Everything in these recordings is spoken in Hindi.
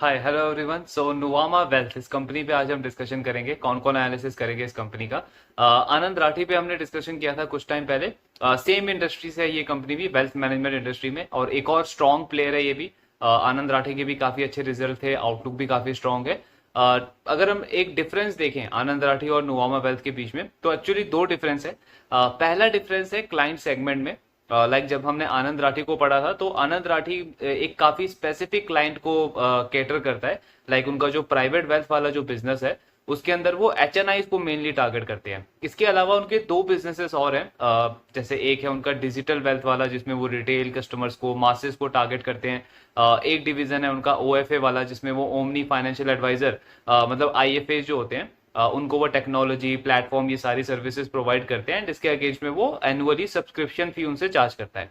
हाय hello everyone. So Nuvama Wealth इस कंपनी पे आज हम डिस्कशन करेंगे, कौन कौन एनालिसिस करेंगे इस कंपनी का। आनंद राठी पे हमने डिस्कशन किया था कुछ टाइम पहले। सेम इंडस्ट्री से है ये कंपनी भी, वेल्थ मैनेजमेंट इंडस्ट्री में, और एक और स्ट्रॉन्ग प्लेयर है ये भी। आनंद राठी के भी काफी अच्छे रिजल्ट थे, आउटलुक भी काफी स्ट्रॉन्ग है। अगर हम एक डिफरेंस देखें आनंद राठी और नुवामा वेल्थ के बीच में, तो एक्चुअली दो डिफरेंस है। पहला डिफरेंस है क्लाइंट सेगमेंट में। लाइक जब हमने आनंद राठी को पढ़ा था तो आनंद राठी एक काफी स्पेसिफिक क्लाइंट को केटर करता है। लाइक उनका जो प्राइवेट वेल्थ वाला जो बिजनेस है उसके अंदर वो एचएनआई को मेनली टारगेट करते हैं। इसके अलावा उनके दो बिजनेसेस और हैं। जैसे एक है उनका डिजिटल वेल्थ वाला जिसमें वो रिटेल कस्टमर्स को, मासेस को टारगेट करते हैं। एक डिवीजन है उनका ओएफए वाला जिसमें वो ओमनी फाइनेंशियल एडवाइजर, मतलब आईएफए जो होते हैं, उनको वो टेक्नोलॉजी प्लेटफॉर्म ये सारी सर्विसेज प्रोवाइड करते हैं एंड इसके अगेंस्ट में वो एनुअली सब्सक्रिप्शन फी उनसे चार्ज करता है।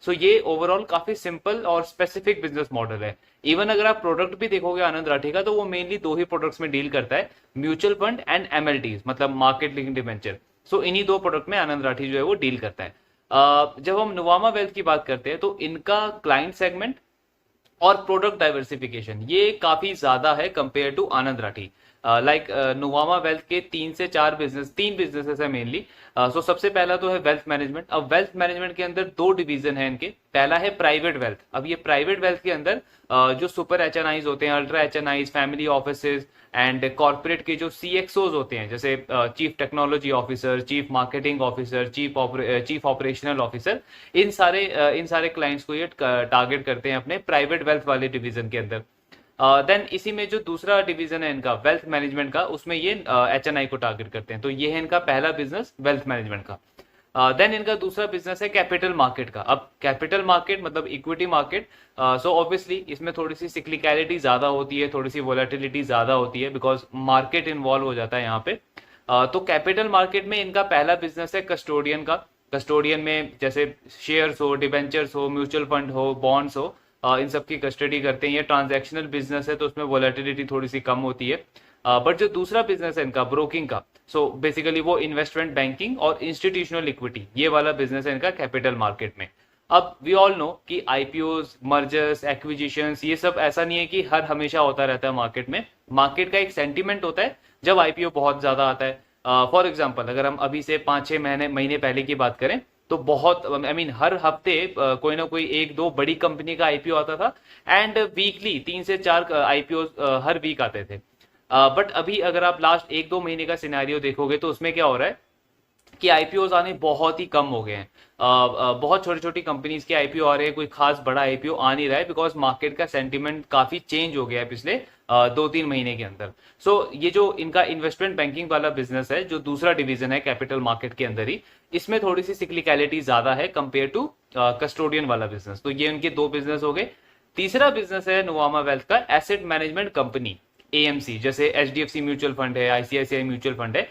सो ये ओवरऑल काफी सिंपल और स्पेसिफिक बिजनेस मॉडल है। इवन अगर आप प्रोडक्ट भी देखोगे आनंद राठी का, तो वो मेनली दो ही प्रोडक्ट्स में डील करता है, म्यूचुअल फंड एंड एमएलटीज, मतलब मार्केट लिंक्ड डिबेंचर। सो इन्हीं दो प्रोडक्ट में आनंद राठी जो है वो डील करता है। जब हम नुवामा वेल्थ की बात करते हैं तो इनका क्लाइंट सेगमेंट और प्रोडक्ट डाइवर्सिफिकेशन ये काफी ज्यादा है compare to Anand Rathi. Like Nuvama Wealth के तीन बिजनेसेस है मेनली। सो सबसे पहला तो है वेल्थ मैनेजमेंट। अब वेल्थ मैनेजमेंट के अंदर दो डिवीजन है इनके। पहला है प्राइवेट वेल्थ। अब ये प्राइवेट वेल्थ के अंदर जो सुपर एचएनआईज होते हैं, ultra HNIs, family offices and corporate के जो सीएक्सओज होते हैं, जैसे chief technology officer, chief marketing officer, chief operational officer, इन सारे क्लाइंट्स को ये टारगेट करते हैं अपने प्राइवेट वेल्थ वाले डिवीजन के अंदर। देन इसी में जो दूसरा डिवीजन है इनका वेल्थ मैनेजमेंट का, उसमें ये एचएनआई को टारगेट करते हैं। तो ये है इनका पहला बिजनेस वेल्थ मैनेजमेंट का। देन इनका दूसरा बिजनेस है कैपिटल मार्केट का। अब कैपिटल मार्केट मतलब इक्विटी मार्केट। सो ऑब्वियसली इसमें थोड़ी सी सिक्लिकलिटी ज्यादा होती है, थोड़ी सी वोलेटिलिटी ज्यादा होती है, बिकॉज मार्केट इन्वॉल्व हो जाता है यहाँ पे। तो कैपिटल मार्केट में इनका पहला बिजनेस है कस्टोडियन का। कस्टोडियन में जैसे शेयर्स हो, डिबेंचर्स हो, म्यूचुअल फंड हो, बॉन्ड्स हो, इन सब की कस्टडी करते हैं। ये ट्रांजैक्शनल बिजनेस है तो उसमें वोलेटिलिटी थोड़ी सी कम होती है। बट जो दूसरा बिजनेस है इनका ब्रोकिंग का, सो बेसिकली वो इन्वेस्टमेंट बैंकिंग और इंस्टीट्यूशनल इक्विटी, ये वाला बिजनेस है इनका कैपिटल मार्केट में। अब वी ऑल नो कि आईपीओस, मर्जर्स, एक्विजिशंस, ये सब ऐसा नहीं है कि हर हमेशा होता रहता है मार्केट में। मार्केट का एक सेंटीमेंट होता है जब आईपीओ बहुत ज्यादा आता है। फॉर एग्जाम्पल अगर हम अभी से 5-6 महीने पहले की बात करें तो बहुत हर हफ्ते कोई ना कोई एक दो बड़ी कंपनी का आईपीओ आता था एंड वीकली 3 से 4 आईपीओ हर वीक आते थे। बट अभी अगर आप लास्ट 1-2 महीने का सिनेरियो देखोगे तो उसमें क्या हो रहा है कि आईपीओ आने बहुत ही कम हो गए हैं। बहुत छोटी छोटी कंपनीज के आईपीओ आ रहे हैं, कोई खास बड़ा आईपीओ आ नहीं रहा है, बिकॉज मार्केट का सेंटीमेंट काफी चेंज हो गया है पिछले 2-3 महीने के अंदर। सो ये जो इनका इन्वेस्टमेंट बैंकिंग वाला बिजनेस है, जो दूसरा डिवीजन है कैपिटल मार्केट के अंदर ही, इसमें थोड़ी सी सिक्लिकलिटी ज्यादा है कंपेयर टू कस्टोडियन वाला बिजनेस। तो ये उनके दो बिजनेस हो गए। तीसरा बिजनेस है नुवामा वेल्थ का एसेट मैनेजमेंट कंपनी, एएमसी। जैसे एचडीएफसी म्यूचुअल फंड है, आईसीआईसीआई म्यूचुअल फंड है,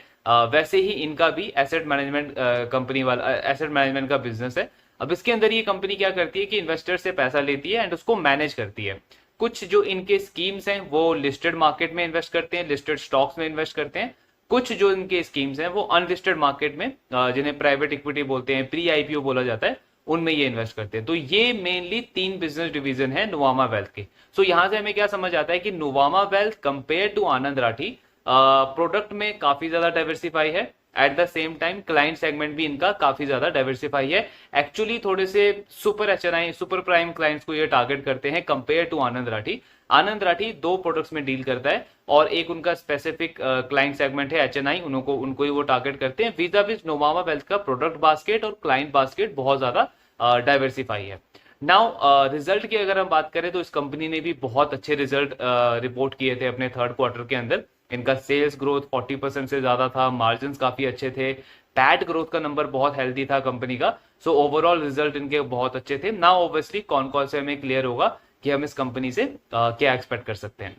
वैसे ही इनका भी एसेट मैनेजमेंट कंपनी वाला एसेट मैनेजमेंट का बिजनेस है। अब इसके अंदर ये कंपनी क्या करती है कि इन्वेस्टर से पैसा लेती है एंड उसको मैनेज करती है। कुछ जो इनके स्कीम्स हैं वो लिस्टेड मार्केट में इन्वेस्ट करते हैं, लिस्टेड स्टॉक्स में इन्वेस्ट करते हैं। कुछ जो इनके स्कीम्स हैं वो अनलिस्टेड मार्केट में, जिन्हें प्राइवेट इक्विटी बोलते हैं, प्री आईपीओ बोला जाता है, उनमें ये इन्वेस्ट करते हैं। तो ये मेनली 3 बिजनेस डिवीजन है नुवामा वेल्थ के। सो यहां से हमें क्या समझ आता है कि Nuvama Wealth compare to Anand Rathi product में काफी ज्यादा डाइवर्सिफाई है। At the same time client segment भी इनका काफी ज्यादा डाइवर्सिफाई है। एक्चुअली थोड़े से super HNI, super prime clients को ये टारगेट करते हैं कंपेयर टू आनंद राठी। आनंद राठी दो प्रोडक्ट्स में डील करता है और एक उनका स्पेसिफिक क्लाइंट सेगमेंट है एचएनआई, उनको ही वो टारगेट करते हैं। वीजा विज नोवामा वेल्थ का प्रोडक्ट बास्केट और क्लाइंट बास्केट बहुत ज्यादा डाइवर्सिफाई है। नाउ रिजल्ट की अगर हम बात करें तो इस कंपनी ने भी बहुत अच्छे रिजल्ट रिपोर्ट किए थे अपने थर्ड क्वार्टर के अंदर। इनका सेल्स ग्रोथ 40% से ज्यादा था, मार्जिन काफी अच्छे थे, पैट ग्रोथ का नंबर बहुत हेल्दी था कंपनी का। सो ओवरऑल रिजल्ट इनके बहुत अच्छे थे। नाउ ऑब्वियसली कौन कौन से हमें क्लियर होगा कि हम इस कंपनी से क्या एक्सपेक्ट कर सकते हैं।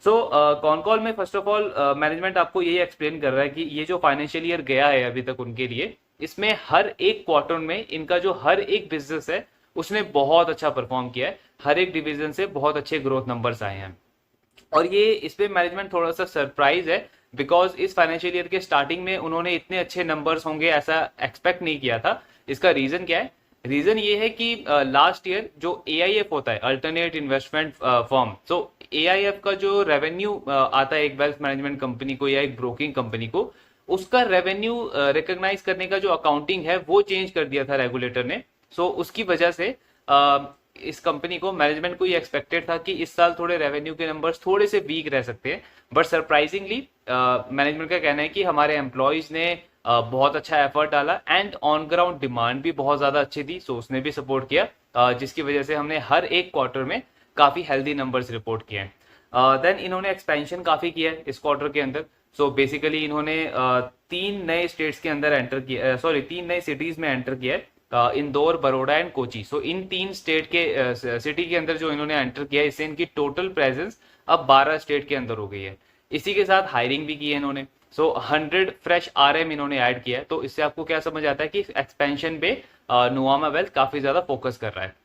सो कॉन कॉल में फर्स्ट ऑफ ऑल मैनेजमेंट आपको यही एक्सप्लेन कर रहा है कि ये जो फाइनेंशियल ईयर गया है अभी तक उनके लिए, इसमें हर एक क्वार्टर में इनका जो हर एक बिजनेस है उसने बहुत अच्छा परफॉर्म किया है। हर एक डिवीजन से बहुत अच्छे ग्रोथ नंबर्स आए हैं और ये इस पे मैनेजमेंट थोड़ा सा सरप्राइज है, बिकॉज इस फाइनेंशियल ईयर के स्टार्टिंग में उन्होंने इतने अच्छे नंबर्स होंगे ऐसा एक्सपेक्ट नहीं किया था। इसका रीजन क्या है? रीजन ये है कि लास्ट ईयर जो AIF होता है, अल्टरनेट इन्वेस्टमेंट फर्म, तो AIF का जो रेवेन्यू आता है एक वेल्थ मैनेजमेंट कंपनी को या एक ब्रोकिंग कंपनी को, उसका रेवेन्यू रिकॉग्नाइज करने का जो अकाउंटिंग है वो चेंज कर दिया था रेगुलेटर ने। सो उसकी वजह से इस कंपनी को, मैनेजमेंट को ये एक्सपेक्टेड था कि इस साल थोड़े रेवेन्यू के नंबर्स थोड़े से वीक रह सकते हैं, बट सरप्राइजिंगली मैनेजमेंट का कहना है कि हमारे एम्प्लॉयज ने बहुत अच्छा एफर्ट डाला एंड ऑन ग्राउंड डिमांड भी बहुत ज्यादा अच्छी थी, सो उसने भी सपोर्ट किया, जिसकी वजह से हमने हर एक क्वार्टर में काफी हेल्दी नंबर्स रिपोर्ट किए हैं। देन इन्होंने एक्सपेंशन काफी किया है इस क्वार्टर के अंदर। सो बेसिकली इन्होंने 3 नए स्टेट्स के अंदर एंटर किया, सॉरी 3 नए सिटीज में एंटर किया है, Indore, Baroda and Kochi. So in 3 state के सिटी के अंदर जो इन्होंने एंटर किया है, इससे इनकी टोटल प्रेजेंस अब 12 स्टेट के अंदर हो गई है। इसी के साथ हायरिंग भी की है इन्होंने। सो 100 फ्रेश RM इन्होंने ऐड किया है। तो इससे आपको क्या समझ आता है कि एक्सपेंशन पे नुवामा वेल्थ काफी ज्यादा फोकस कर रहा है।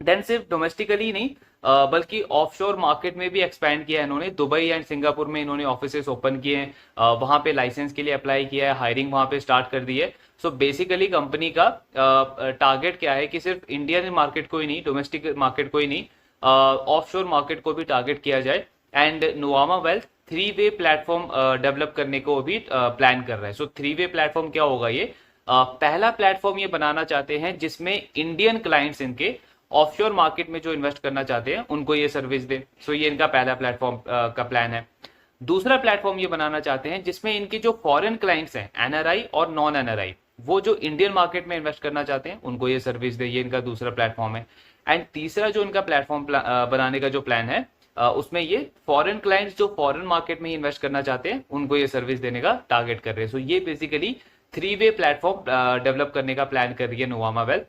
देन सिर्फ डोमेस्टिकली नहीं, बल्कि ऑफशोर मार्केट में भी एक्सपैंड किया है इन्होंने। दुबई एंड सिंगापुर में इन्होंने ऑफिसेस ओपन किए हैं, वहां पे लाइसेंस के लिए अप्लाई किया है, हायरिंग वहां पे स्टार्ट कर दी है। सो बेसिकली कंपनी का टारगेट क्या है कि सिर्फ इंडियन मार्केट को ही नहीं, डोमेस्टिक मार्केट को ही नहीं, ऑफशोर मार्केट को भी टारगेट किया जाए। एंड नुवामा वेल्थ 3-वे प्लेटफॉर्म डेवलप करने को भी प्लान कर रहा है। सो 3-वे प्लेटफॉर्म क्या होगा ये? पहला प्लेटफॉर्म ये बनाना चाहते हैं जिसमें इंडियन क्लाइंट्स इनके ऑफशोर मार्केट में जो इन्वेस्ट करना चाहते हैं उनको ये सर्विस दे। सो ये इनका पहला प्लेटफॉर्म का प्लान है। दूसरा प्लेटफॉर्म ये बनाना चाहते हैं जिसमें इनके जो फॉरेन क्लाइंट्स हैं, NRI और नॉन NRI, वो जो इंडियन मार्केट में इन्वेस्ट करना चाहते हैं उनको ये सर्विस दे। ये इनका दूसरा प्लेटफॉर्म है। एंड तीसरा जो इनका प्लेटफॉर्म बनाने का जो प्लान है, उसमें ये फॉरेन क्लाइंट्स जो फॉरेन मार्केट में ही इन्वेस्ट करना चाहते हैं उनको ये सर्विस देने का टारगेट कर रहे हैं। सो ये बेसिकली 3-वे प्लेटफॉर्म डेवलप करने का प्लान कर रही है नुवामा वेल्थ।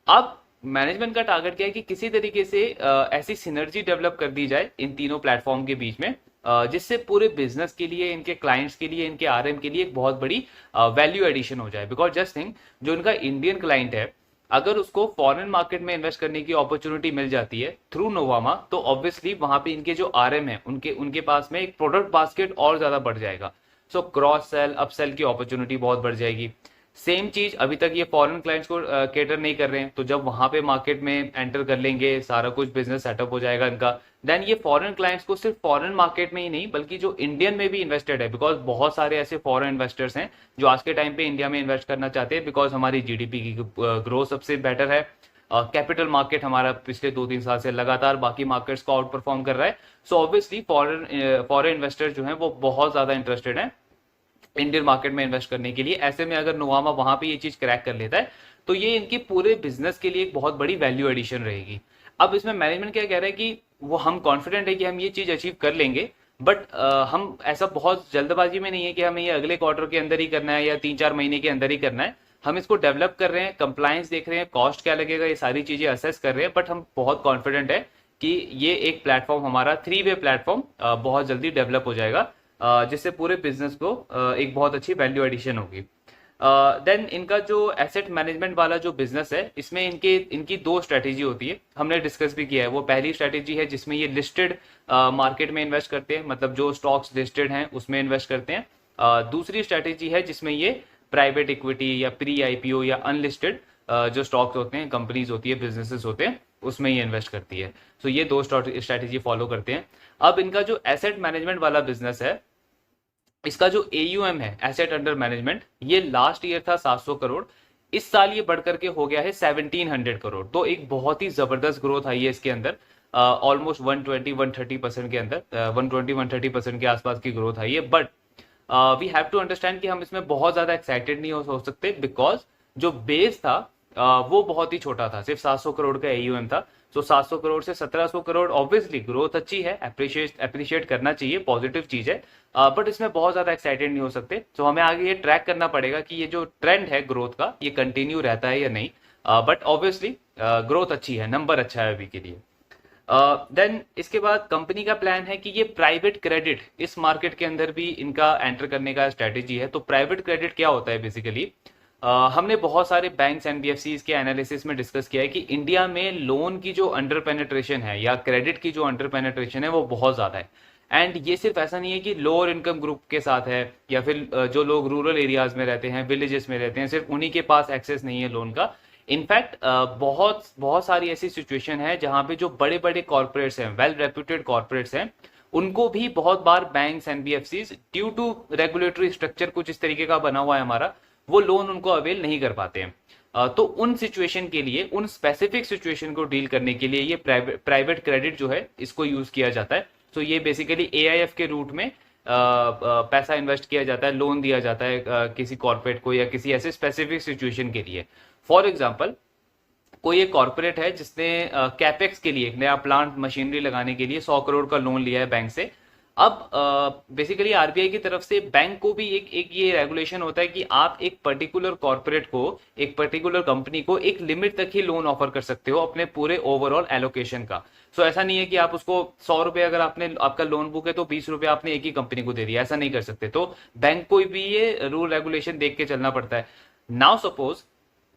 अब मैनेजमेंट का टारगेट क्या है कि किसी तरीके से ऐसी सिनर्जी डेवलप कर दी जाए इन तीनों प्लेटफॉर्म के बीच में, जिससे पूरे बिजनेस के लिए, इनके क्लाइंट्स के लिए, इनके RM के लिए एक बहुत बड़ी वैल्यू एडिशन हो जाए। बिकॉज जस्ट थिंक, जो इनका इंडियन क्लाइंट है, अगर उसको फॉरेन मार्केट में इन्वेस्ट करने की अपॉर्चुनिटी मिल जाती है थ्रू नोवामा, तो ऑब्वियसली वहां पे इनके जो RM है उनके पास में एक प्रोडक्ट बास्केट और ज्यादा बढ़ जाएगा। सो क्रॉस सेल, अपसेल की अपॉर्चुनिटी बहुत बढ़ जाएगी। सेम चीज अभी तक ये फॉरेन क्लाइंट्स को केटर नहीं कर रहे हैं, तो जब वहां पे मार्केट में एंटर कर लेंगे, सारा कुछ बिजनेस सेटअप हो जाएगा इनका, देन ये फॉरेन क्लाइंट्स को सिर्फ फॉरेन मार्केट में ही नहीं बल्कि जो इंडियन में भी इन्वेस्टेड है, बिकॉज बहुत सारे ऐसे फॉरेन इन्वेस्टर्स हैं जो आज के टाइम पे इंडिया में इन्वेस्ट करना चाहते हैं, बिकॉज हमारी GDP की ग्रोथ सबसे बेटर है, कैपिटल मार्केट हमारा पिछले 2-3 साल से लगातार बाकी मार्केट्स को आउट परफॉर्म कर रहा है। सो ऑब्वियसली फॉरेन इन्वेस्टर्स जो हैं वो बहुत ज्यादा इंटरेस्टेड हैं इंडियन मार्केट में इन्वेस्ट करने के लिए। ऐसे में अगर नुवामा वहां पे ये चीज क्रैक कर लेता है तो ये इनकी पूरे बिजनेस के लिए एक बहुत बड़ी वैल्यू एडिशन रहेगी। अब इसमें मैनेजमेंट क्या कह रहा है कि वो हम कॉन्फिडेंट है कि हम ये चीज अचीव कर लेंगे, बट हम ऐसा बहुत जल्दबाजी में नहीं है कि हमें ये अगले क्वार्टर के अंदर ही करना है या 3-4 महीने के अंदर ही करना है। हम इसको डेवलप कर रहे हैं, कंप्लायंस देख रहे हैं, कॉस्ट क्या लगेगा, ये सारी चीजें असेस कर रहे हैं, बट हम बहुत कॉन्फिडेंट है कि ये एक प्लेटफॉर्म, हमारा 3-वे प्लेटफॉर्म बहुत जल्दी डेवलप हो जाएगा, जिससे पूरे बिजनेस को एक बहुत अच्छी वैल्यू एडिशन होगी। देन इनका जो एसेट मैनेजमेंट वाला जो बिजनेस है, इसमें इनकी 2 स्ट्रेटेजी होती है, हमने डिस्कस भी किया है। वो पहली स्ट्रेटेजी है जिसमें ये लिस्टेड मार्केट में इन्वेस्ट करते हैं, मतलब जो स्टॉक्स लिस्टेड हैं उसमें इन्वेस्ट करते हैं। दूसरी स्ट्रेटेजी है जिसमें ये प्राइवेट इक्विटी या प्री IPO या अनलिस्टेड जो स्टॉक्स होते हैं, कंपनीज होती है, बिजनेसेस होते हैं, उसमें ये इन्वेस्ट करती है। सो ये 2 स्ट्रेटेजी फॉलो करते हैं। अब इनका जो एसेट मैनेजमेंट वाला बिजनेस है, इसका जो AUM है, एसेट अंडर मैनेजमेंट, ये लास्ट ईयर था 700 करोड़, इस साल ये बढ़ करके हो गया है 1700 करोड़। तो एक बहुत ही जबरदस्त ग्रोथ आई है इसके अंदर, ऑलमोस्ट 120-130% के अंदर, 120-130% के आसपास की ग्रोथ आई है। But we have to understand कि हम इसमें बहुत ज्यादा एक्साइटेड नहीं हो सकते, बिकॉज जो बेस था वो बहुत ही छोटा था, सिर्फ 700 करोड़ का AUM था। तो 700 करोड़ से 1700 करोड़, ऑब्वियसली ग्रोथ अच्छी है, अप्रिशिएट करना चाहिए, पॉजिटिव चीज है, बट इसमें बहुत ज्यादा एक्साइटेड नहीं हो सकते। तो हमें आगे ये ट्रैक करना पड़ेगा कि ये जो ट्रेंड है ग्रोथ का, ये कंटिन्यू रहता है या नहीं। बट ऑब्वियसली ग्रोथ अच्छी है, नंबर अच्छा है अभी के लिए। देन इसके बाद कंपनी का प्लान है कि ये प्राइवेट क्रेडिट, इस मार्केट के अंदर भी इनका एंटर करने का स्ट्रेटेजी है। तो प्राइवेट क्रेडिट क्या होता है बेसिकली? हमने बहुत सारे बैंक्स NBFCs के एनालिसिस में डिस्कस किया है कि इंडिया में लोन की जो अंडर पेनेट्रेशन है या क्रेडिट की जो अंडर पेनेट्रेशन है वो बहुत ज्यादा है। एंड ये सिर्फ ऐसा नहीं है कि लोअर इनकम ग्रुप के साथ है या फिर जो लोग रूरल एरियाज में रहते हैं, विलेजेस में रहते हैं, सिर्फ उन्हीं के पास एक्सेस नहीं है लोन का। इनफैक्ट बहुत बहुत सारी ऐसी सिचुएशन है जहां पे जो बड़े बड़े कॉर्पोरेट्स हैं, वेल रेप्यूटेड कॉर्पोरेट्स हैं, उनको भी बहुत बार banks, NBFCs due to regulatory structure कुछ इस तरीके का बना हुआ है हमारा, वो लोन उनको अवेल नहीं कर पाते हैं। तो उन सिचुएशन के लिए, उन स्पेसिफिक सिचुएशन को डील करने के लिए ये प्राइवेट क्रेडिट जो है इसको यूज किया जाता है। तो ये बेसिकली एआईएफ के रूट में पैसा इन्वेस्ट किया जाता है, लोन दिया जाता है किसी कॉर्पोरेट को या किसी ऐसे स्पेसिफिक सिचुएशन के लिए। फॉर एग्जाम्पल, कोई एक कॉर्पोरेट है जिसने कैपेक्स के लिए, एक नया प्लांट मशीनरी लगाने के लिए 100 करोड़ का लोन लिया है बैंक से। अब बेसिकली आरबीआई की तरफ से बैंक को भी एक ये रेगुलेशन होता है कि आप एक पर्टिकुलर कॉर्पोरेट को, एक पर्टिकुलर कंपनी को एक लिमिट तक ही लोन ऑफर कर सकते हो अपने पूरे ओवरऑल एलोकेशन का। सो ऐसा नहीं है कि आप उसको 100 रुपए, अगर आपने, आपका लोन बुक है तो 20 रुपए आपने एक ही कंपनी को दे दिया, ऐसा नहीं कर सकते। तो बैंक को भी ये रूल रेगुलेशन देख के चलना पड़ता है। नाउ सपोज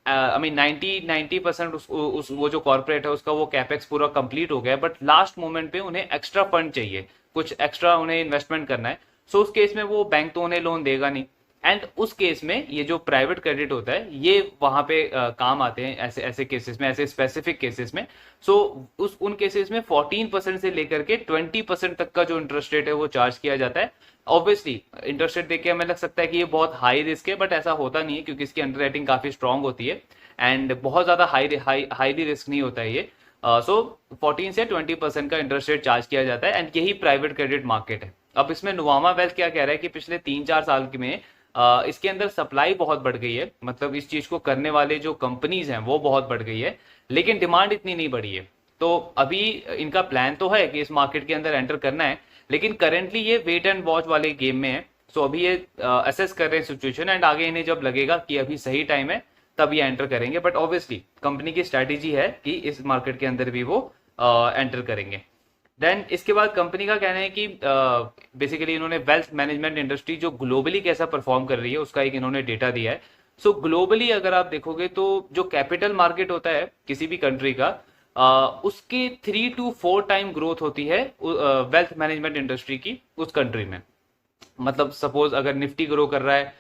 आई मीन 90% उस वो जो कॉर्पोरेट है उसका वो कैपेक्स पूरा कंप्लीट हो गया, बट लास्ट मोमेंट पे उन्हें एक्स्ट्रा फंड चाहिए, कुछ एक्स्ट्रा उन्हें इन्वेस्टमेंट करना है। सो उस केस में वो बैंक तो उन्हें लोन देगा नहीं, एंड उस केस में ये जो प्राइवेट क्रेडिट होता है ये वहां पे काम आते हैं ऐसे ऐसे केसेस में, ऐसे स्पेसिफिक केसेस में। सो उन केसेस में 14% से लेकर के 20% तक का जो इंटरेस्ट रेट है वो चार्ज किया जाता है। ऑब्वियसली इंटरेस्ट रेट देख के हमें लग सकता है कि ये बहुत हाई रिस्क है, बट ऐसा होता नहीं है क्योंकि इसकी अंडरराइटिंग काफी स्ट्रांग होती है एंड बहुत ज्यादा हाईली रिस्क नहीं होता है ये। सो 14 से 20% का इंटरेस्ट रेट चार्ज किया जाता है, एंड यही प्राइवेट क्रेडिट मार्केट है। अब इसमें नुवामा वेल्थ क्या कह रहा है कि पिछले 3-4 साल में इसके अंदर सप्लाई बहुत बढ़ गई है, मतलब इस चीज को करने वाले जो कंपनीज हैं वो बहुत बढ़ गई है, लेकिन डिमांड इतनी नहीं बढ़ी है। तो अभी इनका प्लान तो है कि इस मार्केट के अंदर एंटर करना है, लेकिन करेंटली ये वेट एंड वॉच वाले गेम में है। सो अभी ये असेस कर रहे हैं सिचुएशन, एंड आगे इन्हें जब लगेगा कि अभी सही टाइम है तब ये एंटर करेंगे। बट ऑब्वियसली कंपनी की स्ट्रैटेजी है कि इस मार्केट के अंदर भी वो एंटर करेंगे। देन इसके बाद कंपनी का कहना है कि बेसिकली इन्होंने वेल्थ मैनेजमेंट इंडस्ट्री जो ग्लोबली कैसा परफॉर्म कर रही है उसका एक इन्होंने डेटा दिया है। सो ग्लोबली अगर आप देखोगे तो जो कैपिटल मार्केट होता है किसी भी कंट्री का, उसके 3 to 4 टाइम ग्रोथ होती है वेल्थ मैनेजमेंट इंडस्ट्री की उस कंट्री में। मतलब सपोज अगर निफ्टी ग्रो कर रहा है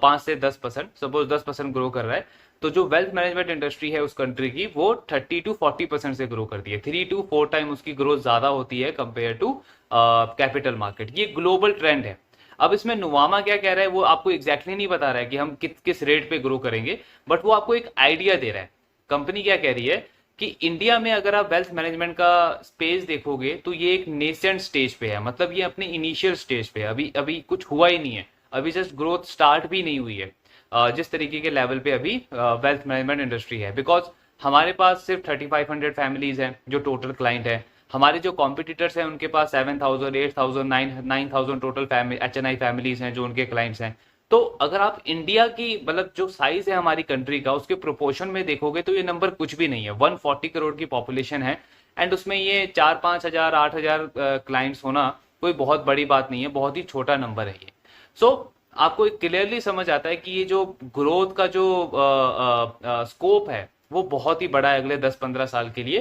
5 से 10%, सपोज 10% ग्रो कर रहा है, तो जो वेल्थ मैनेजमेंट इंडस्ट्री है उस कंट्री की वो 30 to 40% से ग्रो करती है। 3 to 4 टाइम उसकी ग्रोथ ज्यादा होती है कंपेयर टू कैपिटल मार्केट। ये ग्लोबल ट्रेंड है। अब इसमें नुवामा क्या कह रहा है वो आपको एग्जैक्टली नहीं बता रहा है कि हम किस रेट पे ग्रो करेंगे, बट वो आपको एक आइडिया दे रहा है। कंपनी क्या कह रही है कि इंडिया में अगर आप वेल्थ मैनेजमेंट का स्पेस देखोगे तो ये एक नेसेंट स्टेज पे है, मतलब ये अपने इनिशियल स्टेज पे है, अभी अभी कुछ हुआ ही नहीं है, अभी जस्ट ग्रोथ स्टार्ट भी नहीं हुई है जिस तरीके के लेवल पे अभी वेल्थ मैनेजमेंट इंडस्ट्री है। बिकॉज हमारे पास सिर्फ 3500 फैमिलीज हैं जो टोटल क्लाइंट है, हमारे जो कॉम्पिटिटर्स हैं उनके पास 7000, 8000, 9000 टोटल एचएनआई फैमिलीज हैं जो उनके क्लाइंट्स हैं। तो अगर आप इंडिया की, मतलब जो साइज है हमारी कंट्री का, उसके प्रोपोर्शन में देखोगे तो ये नंबर कुछ भी नहीं है। 140 करोड़ की पॉपुलेशन है, एंड उसमें ये 4-5 हजार 8 हजार क्लाइंट्स होना कोई बहुत बड़ी बात नहीं है, बहुत ही छोटा नंबर है ये। सो आपको क्लियरली समझ आता है कि ये जो ग्रोथ का जो स्कोप है वो बहुत ही बड़ा है अगले 10-15 साल के लिए,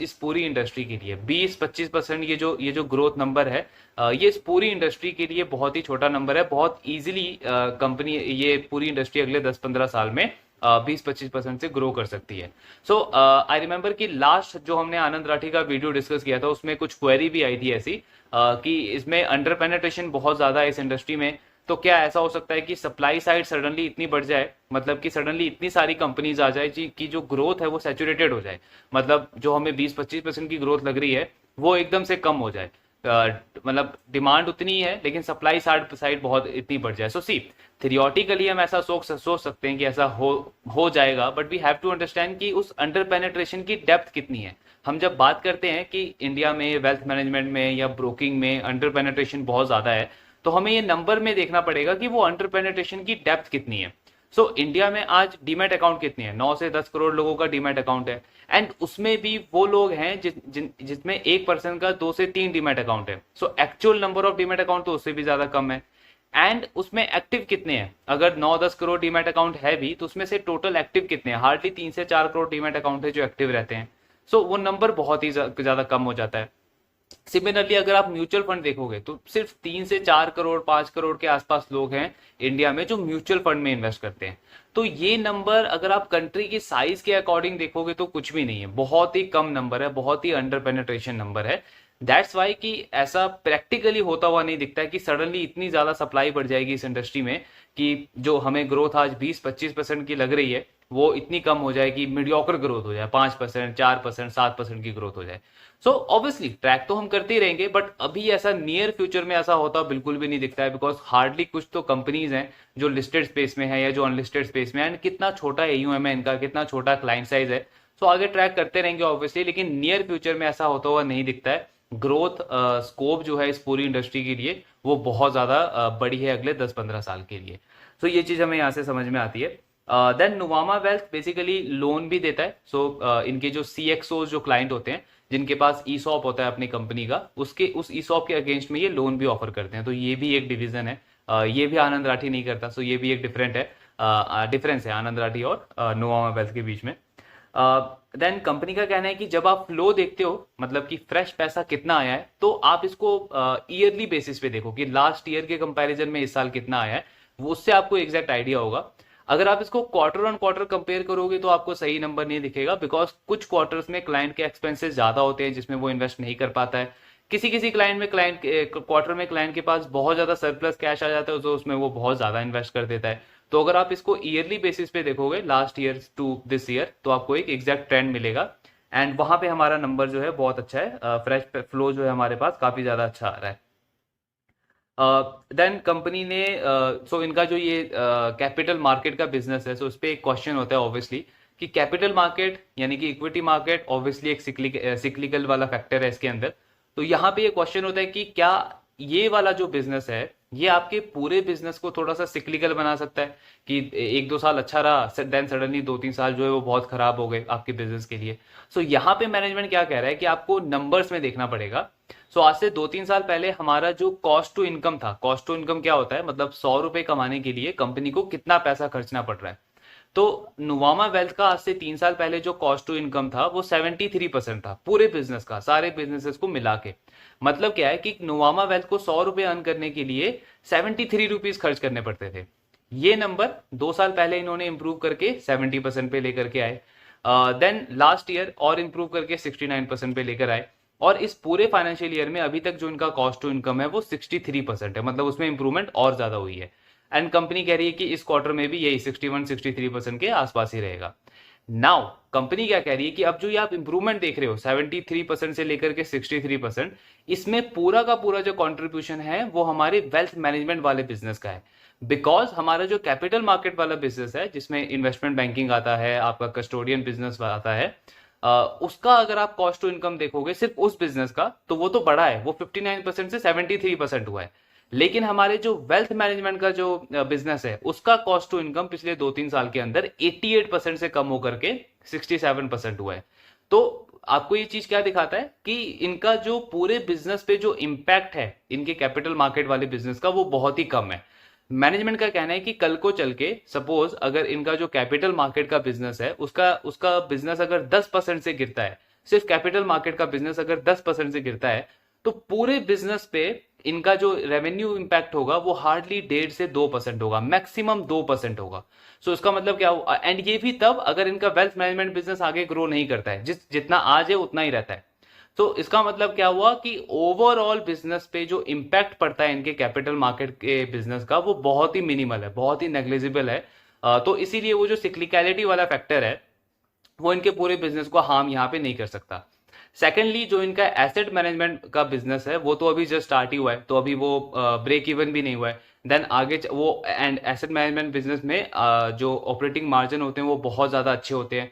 इस पूरी इंडस्ट्री के लिए। 20-25% ये जो ग्रोथ नंबर है, ये इस पूरी इंडस्ट्री के लिए बहुत ही छोटा नंबर है। बहुत इजीली कंपनी, ये पूरी इंडस्ट्री अगले 10-15 साल में 20-25% से ग्रो कर सकती है। सो आई रिमेम्बर कि लास्ट जो हमने आनंद राठी का वीडियो डिस्कस किया था उसमें कुछ क्वेरी भी आई थी ऐसी कि इसमें अंडर पेनिट्रेशन बहुत ज्यादा है इस इंडस्ट्री में, तो क्या ऐसा हो सकता है कि सप्लाई साइड सडनली इतनी बढ़ जाए, मतलब कि सडनली इतनी सारी कंपनीज आ जाए कि जो ग्रोथ है वो सैचुरेटेड हो जाए, मतलब जो हमें 20-25% की ग्रोथ लग रही है वो एकदम से कम हो जाए, मतलब डिमांड उतनी ही है लेकिन सप्लाई साइड बहुत इतनी बढ़ जाए। सो सी, थियोरेटिकली हम ऐसा सोच सकते हैं कि ऐसा हो जाएगा, but we have to understand कि उस अंडर पेनिट्रेशन की डेप्थ कितनी है। हम जब बात करते हैं कि इंडिया में वेल्थ मैनेजमेंट में या ब्रोकिंग में अंडर पेनिट्रेशन बहुत ज्यादा है, तो हमें ये नंबर में देखना पड़ेगा कि वो अंडर पेनिट्रेशन की डेप्थ कितनी है। सो इंडिया में आज डीमैट अकाउंट कितने हैं? 9 से 10 करोड़ लोगों का डीमैट अकाउंट है, एंड उसमें भी वो लोग हैं जिसमें एक पर्सन का 2 से 3 डीमैट अकाउंट है। So actual number of demat account तो उससे भी ज्यादा कम है। एंड उसमें एक्टिव कितने हैं? अगर 9-10 करोड़ डीमैट अकाउंट है भी तो उसमें से टोटल एक्टिव कितने हैं? हार्डली 3 से 4 करोड़ डीमैट अकाउंट है जो एक्टिव रहते हैं। सो वो नंबर बहुत ही ज्यादा कम हो जाता है। सिमिलरली अगर आप म्यूचुअल फंड देखोगे तो सिर्फ 3 से 4 करोड़ 5 करोड़ के आसपास लोग हैं इंडिया में जो म्यूचुअल फंड में इन्वेस्ट करते हैं। तो ये नंबर अगर आप कंट्री की साइज के अकॉर्डिंग देखोगे तो कुछ भी नहीं है, बहुत ही कम नंबर है, बहुत ही अंडर पेनिट्रेशन नंबर है। दैट्स वाई कि ऐसा प्रैक्टिकली होता हुआ नहीं दिखता है कि सडनली इतनी ज्यादा सप्लाई बढ़ जाएगी इस इंडस्ट्री में कि जो हमें ग्रोथ आज 20-25% की लग रही है वो इतनी कम हो जाए कि मीडियोकर ग्रोथ हो जाए, 5%, 4%, 7% की ग्रोथ हो जाए। सो ऑब्वियसली ट्रैक तो हम करते ही रहेंगे, बट अभी ऐसा नियर फ्यूचर में ऐसा होता बिल्कुल भी नहीं दिखता है, बिकॉज हार्डली कुछ तो कंपनीज हैं जो लिस्टेड स्पेस में है या जो अनलिस्टेड स्पेस में है, एंड कितना छोटा एयूएम है इनका, कितना छोटा क्लाइंट साइज है। सो आगे ट्रैक करते रहेंगे ऑब्वियसली, लेकिन नियर फ्यूचर में ऐसा होता हुआ नहीं दिखता है। ग्रोथ स्कोप जो है इस पूरी इंडस्ट्री के लिए वो बहुत ज्यादा बड़ी है अगले 10-15 साल के लिए। सो ये चीज हमें यहाँ से समझ में आती है। Then Nuvama Wealth basically loan भी देता है। सो इनके जो CXOs जो क्लाइंट होते हैं जिनके पास ईसॉप होता है अपनी कंपनी का, उसके उस ईसॉप के अगेंस्ट में ये लोन भी ऑफर करते हैं। तो ये भी एक डिवीजन है, ये भी आनंद राठी नहीं करता। सो ये भी एक डिफरेंस है आनंद राठी और नुवामा वेल्थ के बीच में। देन कंपनी का कहना है कि जब आप फ्लो देखते हो, मतलब कि फ्रेश पैसा कितना आया है, तो आप इसको ईयरली बेसिस पे देखो कि लास्ट ईयर के कंपैरिजन में इस साल कितना आया है, वो उससे आपको एग्जैक्ट आइडिया होगा। अगर आप इसको क्वार्टर ऑन क्वार्टर कंपेयर करोगे तो आपको सही नंबर नहीं दिखेगा, बिकॉज कुछ क्वार्टर्स में क्लाइंट के एक्सपेंसेस ज्यादा होते हैं जिसमें वो इन्वेस्ट नहीं कर पाता है। किसी किसी क्लाइंट क्वार्टर में क्लाइंट के पास बहुत ज्यादा सरप्लस कैश आ जाता है तो उसमें वो बहुत ज्यादा इन्वेस्ट कर देता है। तो अगर आप इसको ईयरली बेसिस पे देखोगे last year to this year, तो आपको एक एग्जैक्ट ट्रेंड मिलेगा, एंड वहां पे हमारा नंबर जो है बहुत अच्छा है। फ्रेश फ्लो जो है हमारे पास काफी ज्यादा अच्छा आ रहा है। देन कंपनी ने सो इनका जो ये कैपिटल मार्केट का बिजनेस है, सो उस पर एक क्वेश्चन होता है ऑब्वियसली कि कैपिटल मार्केट यानी कि इक्विटी मार्केट ऑब्वियसली एक सिक्लिकल वाला फैक्टर है इसके अंदर। तो यहाँ पे ये क्वेश्चन होता है कि क्या ये वाला जो बिजनेस है ये आपके पूरे बिजनेस को थोड़ा सा सिक्लिकल बना सकता है कि 1-2 साल अच्छा रहा, देन सडनली 2-3 साल जो है वो बहुत खराब हो गए आपके बिजनेस के लिए। सो यहाँ पे मैनेजमेंट क्या कह रहा है कि आपको नंबर्स में देखना पड़ेगा। सो आज से 2-3 साल पहले हमारा जो कॉस्ट टू इनकम था, कॉस्ट टू इनकम क्या होता है, मतलब 100 रुपए कमाने के लिए कंपनी को कितना पैसा खर्चना पड़ रहा है। तो नुवामा वेल्थ का आज से 3 साल पहले जो कॉस्ट टू इनकम था वो 73% था पूरे बिजनेस का, सारे बिजनेसेस को मिला के। मतलब क्या है कि नुवामा वेल्थ को 100 रुपए अर्न करने के लिए 73 रुपीज खर्च करने पड़ते थे। ये नंबर 2 साल पहले इन्होंने इंप्रूव करके 70% पे लेकर के आए। देन लास्ट ईयर और इंप्रूव करके 69% पे लेकर आए, और इस पूरे फाइनेंशियल ईयर में अभी तक जो इनका कॉस्ट टू इनकम है वो 63% है, मतलब उसमें इंप्रूवमेंट और ज्यादा हुई है। एंड कंपनी कह रही है कि इस क्वार्टर में भी यही 61-63% के आसपास ही रहेगा। नाउ कंपनी क्या कह रही है कि अब जो ये आप इंप्रूवमेंट देख रहे हो 73% से लेकर के 63%, इसमें पूरा का पूरा जो कंट्रीब्यूशन है वो हमारे वेल्थ मैनेजमेंट वाले बिजनेस का है। बिकॉज हमारा जो कैपिटल मार्केट वाला बिजनेस है जिसमें इन्वेस्टमेंट बैंकिंग आता है, आपका कस्टोडियन बिजनेस आता है, उसका अगर आप कॉस्ट टू इनकम देखोगे सिर्फ उस बिजनेस का, तो वो तो बड़ा है, वो 59% से 73% हुआ है। लेकिन हमारे जो वेल्थ मैनेजमेंट का जो बिजनेस है उसका कॉस्ट टू इनकम पिछले 2-3 साल के अंदर 88% से कम होकर के 67% हुआ है। तो आपको ये चीज क्या दिखाता है कि इनका जो पूरे बिजनेस पे जो इंपैक्ट है इनके कैपिटल मार्केट वाले बिजनेस का वो बहुत ही कम है। मैनेजमेंट का कहना है कि कल को चल के सपोज अगर इनका जो कैपिटल मार्केट का बिजनेस है उसका उसका बिजनेस अगर 10% से गिरता है, सिर्फ कैपिटल मार्केट का बिजनेस अगर 10% से गिरता है, तो पूरे बिजनेस पे इनका जो रेवेन्यू इंपैक्ट होगा वो हार्डली 1.5 से 2% होगा, मैक्सिमम 2% होगा। सो इसका मतलब क्या हुआ, एंड ये भी तब अगर इनका वेल्थ मैनेजमेंट बिजनेस आगे ग्रो नहीं करता है, जितना आज है उतना ही रहता है। तो इसका मतलब क्या हुआ कि ओवरऑल बिजनेस पे जो इंपैक्ट पड़ता है इनके कैपिटल मार्केट के बिजनेस का वो बहुत ही मिनिमल है, बहुत ही नेग्लिजिबल है। तो इसीलिए वो जो सिक्लिकलिटी वाला फैक्टर है वो इनके पूरे बिजनेस को हार्म यहाँ पे नहीं कर सकता। सेकेंडली जो इनका एसेट मैनेजमेंट का बिजनेस है वो तो अभी जस्ट स्टार्ट ही हुआ है, तो अभी वो ब्रेक इवन भी नहीं हुआ है। देन आगे वो एंड एसेट मैनेजमेंट बिजनेस में जो ऑपरेटिंग मार्जिन होते हैं वो बहुत ज्यादा अच्छे होते हैं,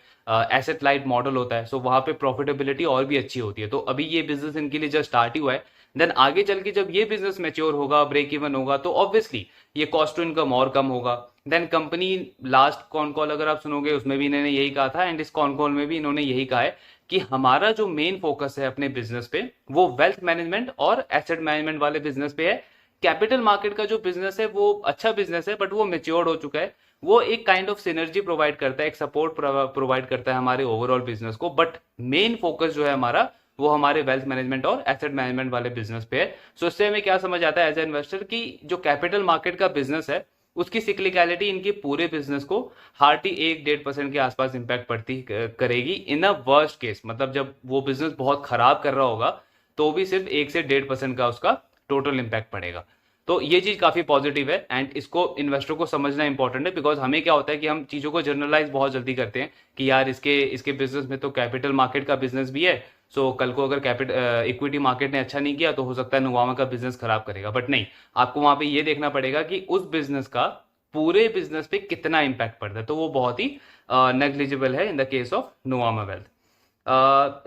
एसेट लाइट मॉडल होता है, सो वहां पे प्रॉफिटेबिलिटी और भी अच्छी होती है। तो अभी ये बिजनेस इनके लिए जस्ट स्टार्ट ही हुआ है। देन आगे चल के जब ये बिजनेस मेच्योर होगा, ब्रेक इवन होगा, तो ऑब्वियसली ये कॉस्ट टू इनकम और कम होगा। Then company last con call अगर आप सुनोगे उसमें भी इन्होंने यही कहा था, एंड इस कॉन कॉल में भी इन्होंने यही कहा है कि हमारा जो मेन फोकस है अपने बिजनेस पे वो वेल्थ मैनेजमेंट और एसेट मैनेजमेंट वाले बिजनेस पे है। कैपिटल मार्केट का जो बिजनेस है वो अच्छा बिजनेस है बट वो मेच्योर्ड हो चुका है, वो एक काइंड ऑफ सिनर्जी प्रोवाइड करता है, एक सपोर्ट प्रोवाइड करता है हमारे ओवरऑल बिजनेस को, बट मेन फोकस जो है हमारा वो हमारे वेल्थ मैनेजमेंट और एसेट मैनेजमेंट वाले बिजनेस पे है। सो इससे हमें क्या समझ आता है एज ए इन्वेस्टर कि जो कैपिटल मार्केट का बिजनेस है उसकी सिक्लिकलिटी इनके पूरे बिजनेस को हार्डली 1-1.5% के आसपास इंपैक्ट पड़ती करेगी इन अ वर्स्ट केस। मतलब जब वो बिजनेस बहुत खराब कर रहा होगा तो भी सिर्फ 1 से 1.5% का उसका टोटल इंपैक्ट पड़ेगा। तो ये चीज काफी पॉजिटिव है एंड इसको इन्वेस्टर को समझना इंपॉर्टेंट है, बिकॉज हमें क्या होता है कि हम चीजों को जनरलाइज बहुत जल्दी करते हैं कि यार इसके इसके बिजनेस में तो कैपिटल मार्केट का बिजनेस भी है, सो कल को अगर कैपिटल इक्विटी मार्केट ने अच्छा नहीं किया तो हो सकता है नुवामा का बिजनेस खराब करेगा। बट नहीं, आपको वहां पे ये देखना पड़ेगा कि उस बिजनेस का पूरे बिजनेस पे कितना इंपैक्ट पड़ता है, तो वो बहुत ही नेग्लिजिबल है in the case of Nuvama Wealth.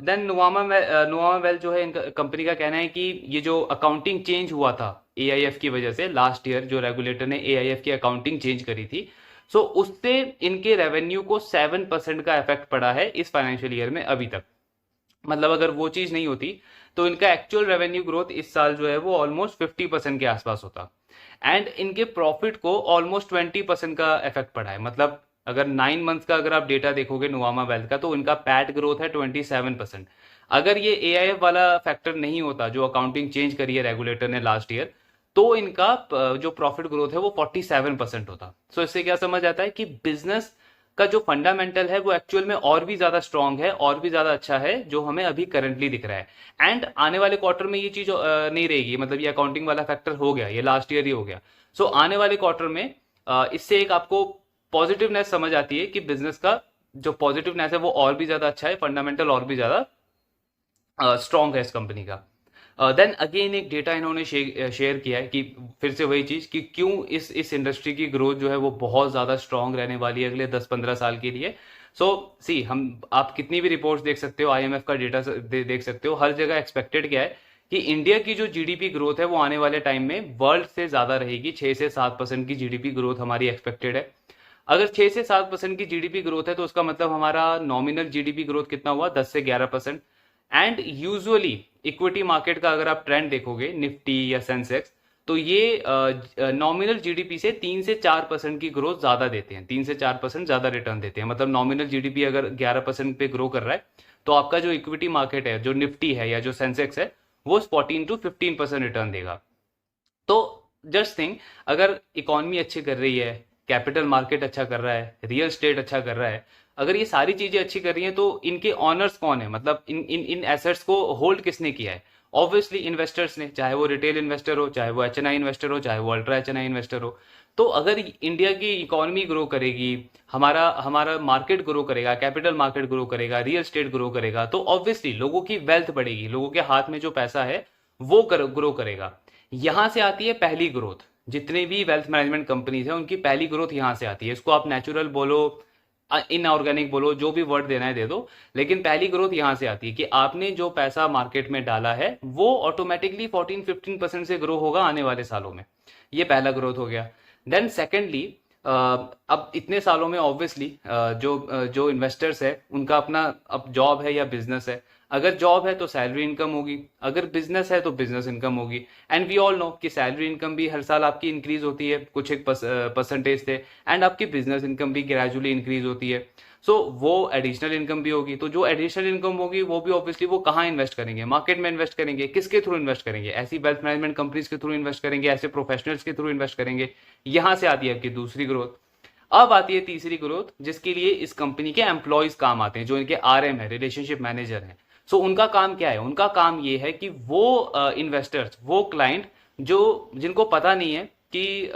Then Nuvama Wealth जो है इनका कंपनी का कहना है कि ये जो अकाउंटिंग चेंज हुआ था एआईएफ की वजह से लास्ट ईयर, जो रेगुलेटर ने एआईएफ की अकाउंटिंग चेंज करी थी, सो उससे इनके रेवेन्यू को 7% का इफेक्ट पड़ा है इस फाइनेंशियल ईयर में अभी तक। मतलब अगर वो चीज नहीं होती तो इनका एक्चुअल रेवेन्यू ग्रोथ इस साल जो है वो ऑलमोस्ट 50% के आसपास होता एंड इनके प्रॉफिट को ऑलमोस्ट 20% का इफेक्ट पड़ा है। मतलब अगर 9 मंथ्स का अगर आप डेटा देखोगे नुवामा वेल्थ का तो इनका पैट ग्रोथ है 27%। अगर ये एआईएफ वाला फैक्टर नहीं होता जो अकाउंटिंग चेंज करी है रेगुलेटर ने लास्ट ईयर, तो इनका जो प्रॉफिट ग्रोथ है वो 47% होता। सो इससे क्या समझ आता है कि बिजनेस का जो फंडामेंटल है वो एक्चुअल में और भी ज्यादा स्ट्रांग है, और भी ज्यादा अच्छा है जो हमें अभी करंटली दिख रहा है। एंड आने वाले क्वार्टर में ये चीज नहीं रहेगी, मतलब ये अकाउंटिंग वाला फैक्टर हो गया, ये लास्ट ईयर ही हो गया। सो आने वाले क्वार्टर में इससे एक आपको पॉजिटिवनेस समझ आती है कि बिजनेस का जो पॉजिटिवनेस है वो और भी ज्यादा अच्छा है, फंडामेंटल और भी ज्यादा स्ट्रांग है इस कंपनी का। देन अगेन एक डेटा इन्होंने शेयर किया है कि फिर से वही चीज कि क्यों इस इंडस्ट्री की ग्रोथ जो है वो बहुत ज्यादा स्ट्रांग रहने वाली है अगले 10-15 साल के लिए। सो सी हम आप कितनी भी रिपोर्ट्स देख सकते हो, आईएमएफ का डेटा देख सकते हो, हर जगह एक्सपेक्टेड क्या है कि इंडिया की जो जीडीपी ग्रोथ है वो आने वाले टाइम में वर्ल्ड से ज्यादा रहेगी। 6 से 7% की जीडीपी ग्रोथ हमारी एक्सपेक्टेड है। अगर 6 से 7% की जीडीपी ग्रोथ है तो उसका मतलब हमारा नॉमिनल जीडीपी ग्रोथ कितना हुआ, 10 से 11%। एंड यूजुअली इक्विटी मार्केट का अगर आप ट्रेंड देखोगे निफ्टी या सेंसेक्स, तो ये नॉमिनल जीडीपी से 3 से 4% की ग्रोथ ज्यादा देते हैं, 3 से 4% ज्यादा रिटर्न देते हैं। मतलब नॉमिनल जीडीपी अगर 11% पे ग्रो कर रहा है तो आपका जो इक्विटी मार्केट है, जो निफ्टी है या जो सेंसेक्स है, वो 14 to 15% रिटर्न देगा। तो जस्ट थिंक, अगर इकोनॉमी अच्छी कर रही है, कैपिटल मार्केट अच्छा कर रहा है, रियल स्टेट अच्छा कर रहा है, अगर ये सारी चीजें अच्छी कर रही हैं तो इनके ऑनर्स कौन है, मतलब इन एसेट्स को होल्ड किसने किया है? ऑब्वियसली इन्वेस्टर्स ने, चाहे वो रिटेल इन्वेस्टर हो, चाहे वो एचएनआई इन्वेस्टर हो, चाहे वो अल्ट्रा एचएनआई इन्वेस्टर हो। तो अगर इंडिया की इकोनॉमी ग्रो करेगी, हमारा हमारा मार्केट ग्रो करेगा, कैपिटल मार्केट ग्रो करेगा, रियल स्टेट ग्रो करेगा, तो ऑब्वियसली लोगों की वेल्थ बढ़ेगी, लोगों के हाथ में जो पैसा है वो ग्रो करेगा। यहां से आती है पहली ग्रोथ। जितने भी वेल्थ मैनेजमेंट कंपनीज है उनकी पहली ग्रोथ यहां से आती है। इसको आप नेचुरल बोलो, इनऑर्गेनिक बोलो, जो भी वर्ड देना है दे दो, लेकिन पहली ग्रोथ यहां से आती है कि आपने जो पैसा मार्केट में डाला है वो ऑटोमेटिकली 14-15% से ग्रो होगा आने वाले सालों में। ये पहला ग्रोथ हो गया। देन सेकेंडली, अब इतने सालों में ऑब्वियसली जो इन्वेस्टर्स है उनका अपना अब जॉब है या बिजनेस है। अगर जॉब है तो सैलरी इनकम होगी, अगर बिजनेस है तो बिजनेस इनकम होगी। एंड वी ऑल नो कि सैलरी इनकम भी हर साल आपकी इंक्रीज होती है कुछ एक परसेंटेज से, एंड आपकी बिजनेस इनकम भी ग्रेजुअली इंक्रीज होती है। सो वो एडिशनल इनकम भी होगी। तो जो एडिशनल इनकम होगी वो भी ऑब्वियसली वो कहाँ इन्वेस्ट करेंगे? मार्केट में इन्वेस्ट करेंगे। किसके थ्रू इन्वेस्ट करेंगे? ऐसी वेल्थ मैनेजमेंट कंपनीज के थ्रू इन्वेस्ट करेंगे, ऐसे प्रोफेशनल्स के थ्रू इन्वेस्ट करेंगे। यहां से आती है आपकी दूसरी ग्रोथ। अब आती है तीसरी ग्रोथ, जिसके लिए इस कंपनी के एम्प्लॉयज काम आते हैं, जो इनके आरएम है, रिलेशनशिप मैनेजर है। सो उनका काम क्या है? उनका काम ये है कि वो इन्वेस्टर्स, वो क्लाइंट जो जिनको पता नहीं है कि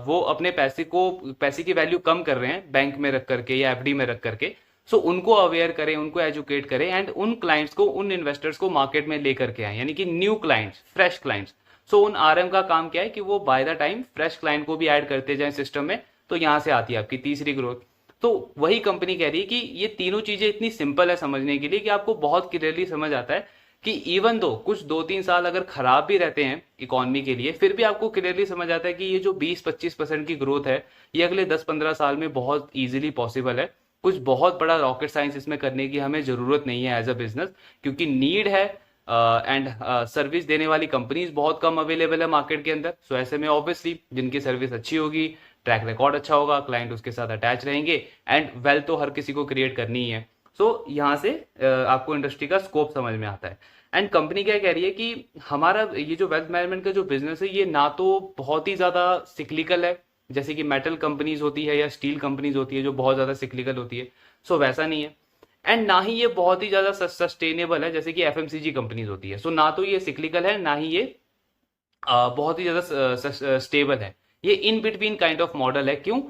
वो अपने पैसे की वैल्यू कम कर रहे हैं बैंक में रख करके या एफडी में रख करके, सो उनको अवेयर करें, उनको एजुकेट करें, एंड उन क्लाइंट्स को, उन इन्वेस्टर्स को मार्केट में लेकर के आए, यानी कि न्यू क्लाइंट्स, फ्रेश क्लाइंट्स। सो उन आरएम का काम क्या है कि वो by the time fresh client को भी ऐड करते जाए सिस्टम में। तो यहां से आती है आपकी तीसरी ग्रोथ। तो वही कंपनी कह रही है कि ये तीनों चीजें इतनी सिंपल है समझने के लिए कि आपको बहुत क्लियरली समझ आता है कि इवन दो कुछ 2-3 साल अगर खराब भी रहते हैं इकोनॉमी के लिए, फिर भी आपको क्लियरली समझ आता है कि ये जो 20-25% की ग्रोथ है ये अगले 10-15 साल में बहुत इजीली पॉसिबल है। कुछ बहुत बड़ा रॉकेट साइंस इसमें करने की हमें जरूरत नहीं है एज अ बिजनेस, क्योंकि नीड है एंड सर्विस देने वाली कंपनीज बहुत कम अवेलेबल है मार्केट के अंदर। सो ऐसे में ऑब्वियसली जिनकी सर्विस अच्छी होगी, ट्रैक रिकॉर्ड अच्छा होगा, क्लाइंट उसके साथ अटैच रहेंगे, एंड वेल्थ तो हर किसी को क्रिएट करनी ही है। सो यहाँ से आपको इंडस्ट्री का स्कोप समझ में आता है। एंड कंपनी क्या कह रही है कि हमारा ये जो वेल्थ मैनेजमेंट का जो बिजनेस है ये ना तो बहुत ही ज्यादा सिक्लिकल है, जैसे कि मेटल कंपनीज होती है या स्टील कंपनीज होती है जो बहुत ज्यादा सिक्लिकल होती है, सो वैसा नहीं है। एंड ना ही ये बहुत ही ज्यादा सस्टेनेबल है जैसे कि एफएमसीजी कंपनीज होती है। सो ना तो ये सिक्लिकल है, ना ही ये बहुत ही ज्यादा स्टेबल है। ये in between kind of model है। क्यों?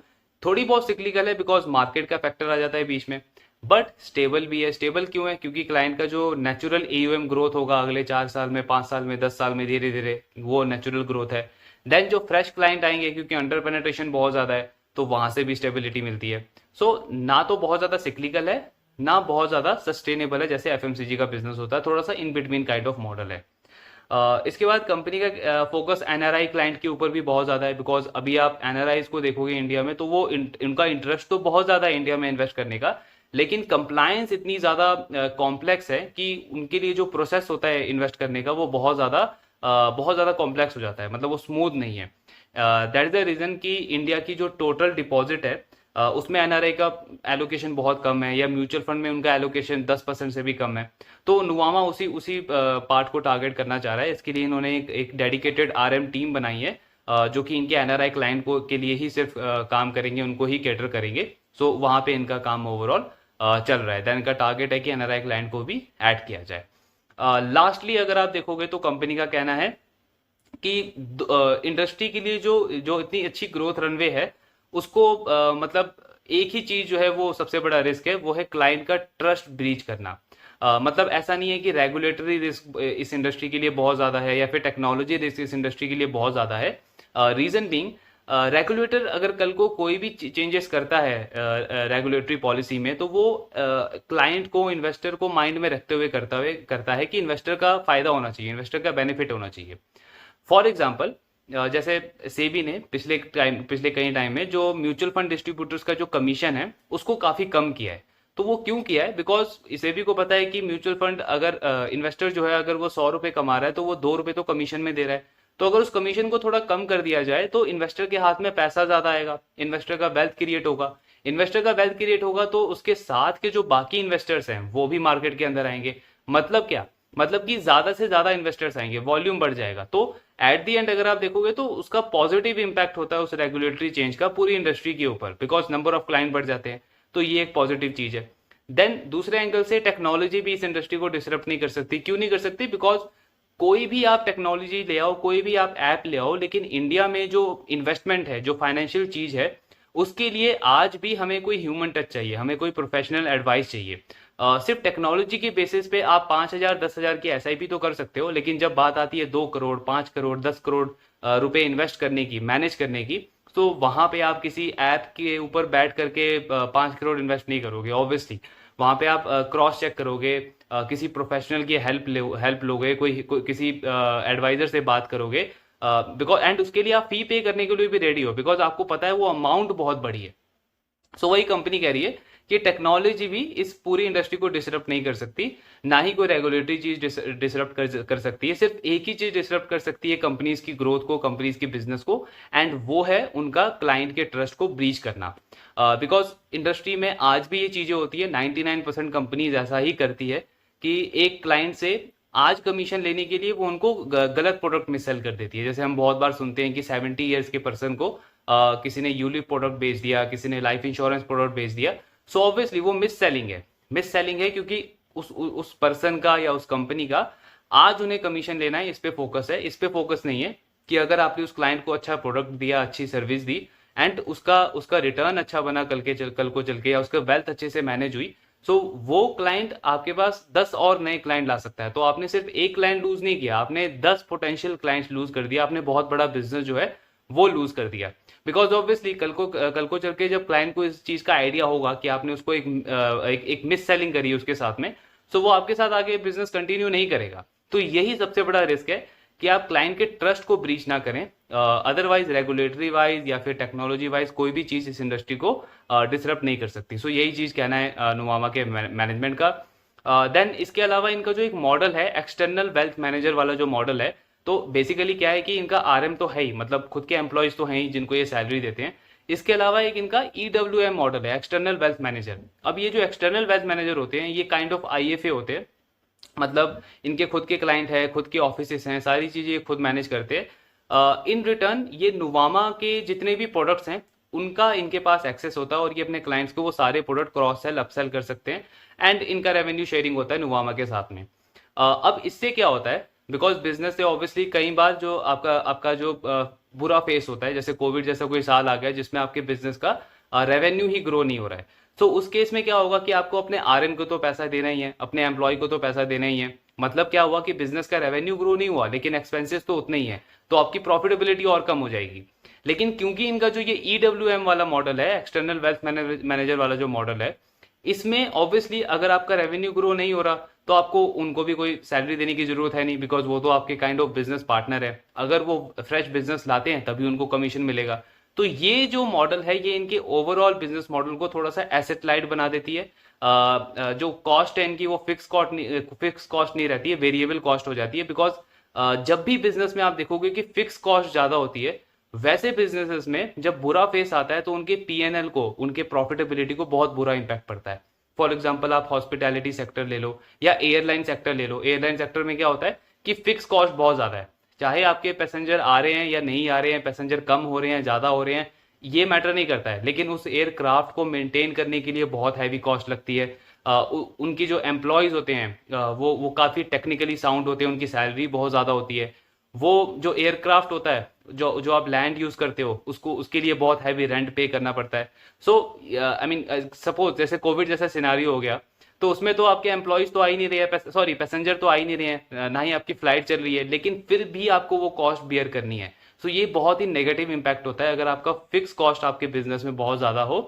थोड़ी बहुत सिक्लिकल है बिकॉज मार्केट का फैक्टर आ जाता है बीच में, बट स्टेबल भी है। स्टेबल क्यों है? क्योंकि क्लाइंट का जो नेचुरल एयूएम ग्रोथ होगा अगले 4 साल में, 5 साल में, 10 साल में, धीरे धीरे वो नेचुरल ग्रोथ है। देन जो फ्रेश क्लाइंट आएंगे, क्योंकि अंडर पेनेट्रेशन बहुत ज्यादा है, तो वहां से भी स्टेबिलिटी मिलती है। सो ना तो बहुत ज्यादा सिक्लिकल है, ना बहुत ज्यादा सस्टेनेबल है जैसे एफएमसीजी का बिजनेस होता है, थोड़ा सा in between kind of model है। इसके बाद कंपनी का फोकस एनआरआई क्लाइंट के ऊपर भी बहुत ज्यादा है, बिकॉज अभी आप एनआरआईज को देखोगे इंडिया में तो वो उनका इंटरेस्ट तो बहुत ज्यादा है इंडिया में इन्वेस्ट करने का, लेकिन कंप्लायंस इतनी ज्यादा कॉम्प्लेक्स है कि उनके लिए जो प्रोसेस होता है इन्वेस्ट करने का वो बहुत ज्यादा कॉम्प्लेक्स हो जाता है, मतलब वो स्मूथ नहीं है। दैट इज द रीजन कि इंडिया की जो टोटल डिपॉजिट है उसमें एनआरआई का एलोकेशन बहुत कम है, या म्यूचुअल फंड में उनका एलोकेशन 10% से भी कम है। तो नुवामा उसी उसी पार्ट को टारगेट करना चाह रहा है। इसके लिए इन्होंने एक डेडिकेटेड आरएम टीम बनाई है जो कि इनके एनआरआई क्लाइंट को के लिए ही सिर्फ काम करेंगे, उनको ही कैटर करेंगे। सो वहां पे इनका काम ओवरऑल चल रहा है। देन इनका टारगेट है कि एनआरआई क्लाइंट को भी ऐड किया जाए। लास्टली अगर आप देखोगे तो कंपनी का कहना है कि इंडस्ट्री के लिए जो जो इतनी अच्छी ग्रोथ रनवे है उसको मतलब एक ही चीज जो है वो सबसे बड़ा रिस्क है, वो है क्लाइंट का ट्रस्ट ब्रीच करना। मतलब ऐसा नहीं है कि रेगुलेटरी रिस्क इस इंडस्ट्री के लिए बहुत ज्यादा है या फिर टेक्नोलॉजी रिस्क इस इंडस्ट्री के लिए बहुत ज्यादा है। रीजन बीइंग, रेगुलेटर अगर कल को कोई भी चेंजेस करता है रेगुलेटरी पॉलिसी में, तो वो क्लाइंट को, इन्वेस्टर को माइंड में रखते हुए करता है कि इन्वेस्टर का फायदा होना चाहिए, इन्वेस्टर का बेनिफिट होना चाहिए। फॉर एग्जाम्पल, जैसे सेबी ने पिछले कई टाइम में जो म्यूचुअल फंड डिस्ट्रीब्यूटर्स का जो कमीशन है उसको काफी कम किया है। तो वो क्यों किया है? बिकॉज सेबी को पता है कि म्यूचुअल फंड अगर इन्वेस्टर जो है अगर वो 100 रुपए कमा रहा है तो वो 2 रुपए तो कमीशन में दे रहा है। तो अगर उस कमीशन को थोड़ा कम कर दिया जाए तो इन्वेस्टर के हाथ में पैसा ज्यादा आएगा, इन्वेस्टर का वेल्थ क्रिएट होगा। इन्वेस्टर का वेल्थ क्रिएट होगा तो उसके साथ के जो बाकी इन्वेस्टर्स हैं वो भी मार्केट के अंदर आएंगे। मतलब क्या? मतलब कि ज्यादा से ज्यादा इन्वेस्टर्स आएंगे, वॉल्यूम बढ़ जाएगा। तो एट दी एंड अगर आप देखोगे तो उसका पॉजिटिव इंपैक्ट होता है उस रेगुलेटरी चेंज का पूरी इंडस्ट्री के ऊपर, बिकॉज नंबर ऑफ क्लाइंट बढ़ जाते हैं। तो ये एक पॉजिटिव चीज है। देन दूसरे एंगल से टेक्नोलॉजी भी इस इंडस्ट्री को डिसरप्ट नहीं कर सकती। क्यों नहीं कर सकती? बिकॉज कोई भी आप टेक्नोलॉजी ले आओ, कोई भी आप ऐप ले आओ, लेकिन इंडिया में जो इन्वेस्टमेंट है, जो फाइनेंशियल चीज है, उसके लिए आज भी हमें कोई ह्यूमन टच चाहिए, हमें कोई प्रोफेशनल एडवाइस चाहिए। सिर्फ टेक्नोलॉजी के बेसिस पे आप 5,000 10,000 की एसआईपी तो कर सकते हो, लेकिन जब बात आती है 2 करोड़, 5 करोड़, 10 करोड़ रुपए इन्वेस्ट करने की, मैनेज करने की, तो वहां पे आप किसी ऐप के ऊपर बैठ करके 5 करोड़ इन्वेस्ट नहीं करोगे ऑब्वियसली। वहां पे आप क्रॉस चेक करोगे, किसी प्रोफेशनल की हेल्प लोगे, किसी एडवाइजर से बात करोगे, बिकॉज एंड उसके लिए आप फी पे करने के लिए भी रेडी हो, बिकॉज आपको पता है वो अमाउंट बहुत बड़ी है। सो वही कंपनी कह रही है कि टेक्नोलॉजी भी इस पूरी इंडस्ट्री को डिसरप्ट नहीं कर सकती, ना ही कोई रेगुलेटरी चीज डिसरप्ट कर सकती है। सिर्फ एक ही चीज डिसरप्ट कर सकती है कंपनीज की ग्रोथ को, कंपनीज की बिजनेस को, एंड वो है उनका क्लाइंट के ट्रस्ट को ब्रीच करना। बिकॉज इंडस्ट्री में आज भी ये चीजें होती है, 99% कंपनीज ऐसा ही करती है कि एक क्लाइंट से आज कमीशन लेने के लिए वो उनको गलत प्रोडक्ट में सेल कर देती है। जैसे हम बहुत बार सुनते हैं कि 70 ईयर्स के पर्सन को किसी ने यूलिप प्रोडक्ट बेच दिया, किसी ने लाइफ इंश्योरेंस प्रोडक्ट बेच दिया। सो ऑब्वियसली वो मिस सेलिंग है। मिस सेलिंग है क्योंकि उस पर्सन का या उस कंपनी का आज उन्हें कमीशन लेना है, इस पे फोकस है। इस पे फोकस नहीं है कि अगर आपने उस क्लाइंट को अच्छा प्रोडक्ट दिया, अच्छी सर्विस दी, एंड उसका रिटर्न अच्छा बना कल को चल के, या उसका वेल्थ अच्छे से मैनेज हुई, सो वो क्लाइंट आपके पास 10 और नए क्लाइंट ला सकता है। तो आपने सिर्फ एक क्लाइंट लूज नहीं किया, आपने 10 पोटेंशियल क्लाइंट्स लूज कर दिया, आपने बहुत बड़ा बिजनेस जो है वो लूज कर दिया। बिकॉज ऑब्वियसली कल को चल के जब क्लाइंट को इस चीज का आइडिया होगा कि आपने उसको एक मिस सेलिंग करी है उसके साथ में, सो वो आपके साथ आगे बिजनेस कंटिन्यू नहीं करेगा। तो यही सबसे बड़ा रिस्क है कि आप क्लाइंट के ट्रस्ट को ब्रीच ना करें। अदरवाइज रेगुलेटरी वाइज या फिर टेक्नोलॉजी वाइज कोई भी चीज इस इंडस्ट्री को डिसरप्ट नहीं कर सकती। सो यही चीज कहना है नुवामा के मैनेजमेंट का। देन इसके अलावा इनका जो एक मॉडल है, एक्सटर्नल वेल्थ मैनेजर वाला जो मॉडल है, तो बेसिकली क्या है कि इनका आरएम तो है ही, मतलब खुद के एम्प्लॉयज तो हैं ही जिनको ये सैलरी देते हैं। इसके अलावा एक इनका EWM मॉडल है, एक्सटर्नल वेल्थ मैनेजर। अब ये जो एक्सटर्नल वेल्थ मैनेजर होते हैं ये काइंड ऑफ IFA होते हैं, मतलब इनके खुद के क्लाइंट है, खुद के ऑफिस हैं, सारी चीजें ये खुद मैनेज करते हैं। इन रिटर्न ये नुवामा के जितने भी प्रोडक्ट्स हैं उनका इनके पास एक्सेस होता है और ये अपने क्लाइंट्स को वो सारे प्रोडक्ट क्रॉस सेल अपसेल कर सकते हैं एंड इनका रेवेन्यू शेयरिंग होता है नुवामा के साथ में। अब इससे क्या होता है, बिकॉज बिजनेस से ऑब्वियसली कई बार जो आपका आपका जो बुरा फेस होता है, जैसे कोविड जैसा कोई साल आ गया जिसमें आपके बिजनेस का रेवेन्यू ही ग्रो नहीं हो रहा है, तो उस केस में क्या होगा कि आपको अपने RM को तो पैसा देना ही है, अपने एम्प्लॉय को तो पैसा देना ही है। मतलब क्या हुआ कि बिजनेस का रेवेन्यू ग्रो नहीं हुआ लेकिन एक्सपेंसेस तो उतने ही है, तो आपकी प्रॉफिटेबिलिटी और कम हो जाएगी। लेकिन क्योंकि इनका जो ये EWM वाला मॉडल है, एक्सटर्नल वेल्थ मैनेजर वाला जो मॉडल है, इसमें ऑब्वियसली अगर आपका रेवेन्यू ग्रो नहीं हो रहा तो आपको उनको भी कोई सैलरी देने की जरूरत है नहीं, बिकॉज वो तो आपके काइंड ऑफ बिजनेस पार्टनर है। अगर वो फ्रेश बिजनेस लाते हैं तभी उनको कमीशन मिलेगा। तो ये जो मॉडल है ये इनके ओवरऑल बिजनेस मॉडल को थोड़ा सा एसेट लाइट बना देती है। जो कॉस्ट है इनकी वो फिक्स कॉस्ट नहीं रहती है, वेरिएबल कॉस्ट हो जाती है। बिकॉज जब भी बिजनेस में आप देखोगे कि फिक्स कॉस्ट ज्यादा होती है, वैसे बिजनेसेस में जब बुरा फेस आता है तो उनके PNL को, उनके प्रॉफिटेबिलिटी को बहुत बुरा इंपैक्ट पड़ता है। फॉर एग्जाम्पल आप हॉस्पिटैलिटी सेक्टर ले लो या एयरलाइन सेक्टर ले लो। एयरलाइन सेक्टर में क्या होता है कि फिक्स कॉस्ट बहुत ज्यादा है, चाहे आपके पैसेंजर आ रहे हैं या नहीं आ रहे हैं, पैसेंजर कम हो रहे हैं ज्यादा हो रहे हैं, ये मैटर नहीं करता है, लेकिन उस एयरक्राफ्ट को मेंटेन करने के लिए बहुत हैवी कॉस्ट लगती है। उनकी जो एम्प्लॉयज होते हैं वो काफी टेक्निकली साउंड होते हैं, उनकी सैलरी बहुत ज्यादा होती है। वो जो एयरक्राफ्ट होता है, जो जो आप लैंड यूज करते हो, उसको उसके लिए बहुत हैवी रेंट पे करना पड़ता है। सो आई मीन सपोज जैसे कोविड जैसा सिनारियो हो गया, तो उसमें तो आपके एम्प्लॉयज तो आ ही नहीं रहे हैं, सॉरी पैसेंजर तो आ ही नहीं रहे हैं, ना ही आपकी फ्लाइट चल रही है, लेकिन फिर भी आपको वो कॉस्ट बियर करनी है। सो ये बहुत ही नेगेटिव इंपैक्ट होता है अगर आपका फिक्स कॉस्ट आपके बिजनेस में बहुत ज्यादा हो।